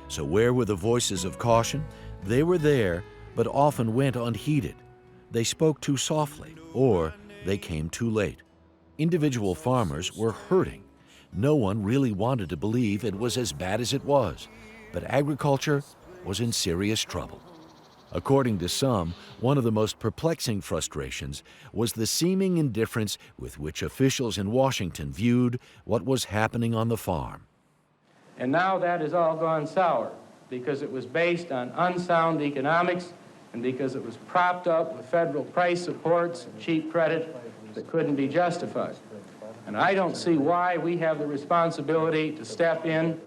So where were the voices of caution? They were there, but often went unheeded. They spoke too softly, or they came too late. Individual farmers were hurting. No one really wanted to believe it was as bad as it was, but agriculture was in serious trouble. According to some, one of the most perplexing frustrations was the seeming indifference with which officials in Washington viewed what was happening on the farm. And now that has all gone sour because it was based on unsound economics and because it was propped up with federal price supports and cheap credit that couldn't be justified. And I don't see why we have the responsibility to step in.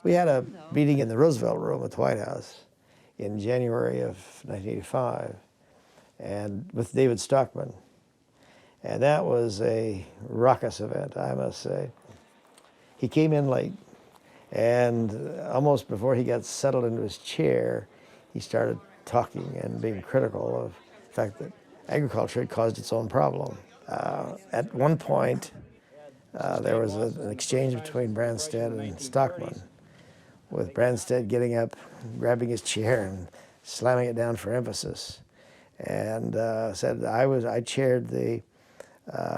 We had a meeting in the Roosevelt Room at the White House in January of 1985, and with David Stockman. And that was a raucous event, I must say. He came in late, and almost before he got settled into his chair, he started talking and being critical of the fact that agriculture had caused its own problem. At one point, there was an exchange between Branstad and Stockman, with Branstad getting up, grabbing his chair and slamming it down for emphasis, and said, I chaired the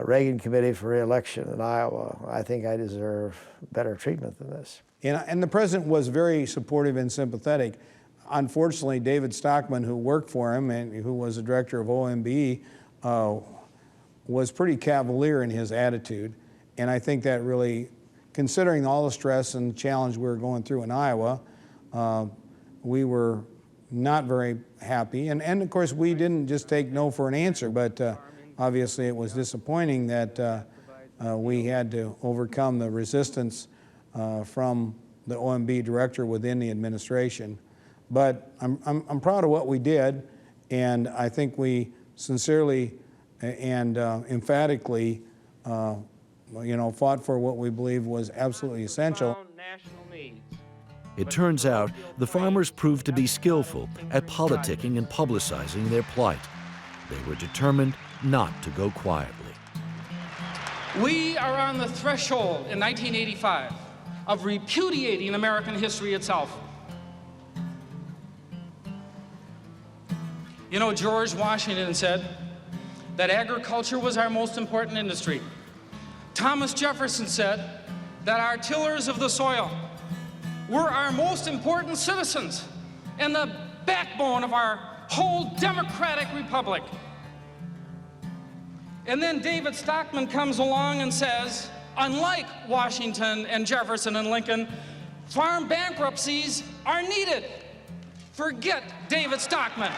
Reagan Committee for Re-election in Iowa. I think I deserve better treatment than this. And the president was very supportive and sympathetic. Unfortunately, David Stockman, who worked for him and who was the director of OMB, was pretty cavalier in his attitude. And I think that really, considering all the stress and challenge we were going through in Iowa, we were not very happy. And of course, we didn't just take no for an answer, but obviously it was disappointing that we had to overcome the resistance from the OMB director within the administration. But I'm proud of what we did, and I think we sincerely and emphatically fought for what we believed was absolutely essential. It turns out the farmers proved to be skillful at politicking and publicizing their plight. They were determined not to go quietly. We are on the threshold in 1985 of repudiating American history itself. You know, George Washington said that agriculture was our most important industry. Thomas Jefferson said that our tillers of the soil were our most important citizens and the backbone of our whole democratic republic. And then David Stockman comes along and says, unlike Washington and Jefferson and Lincoln, farm bankruptcies are needed. Forget David Stockman.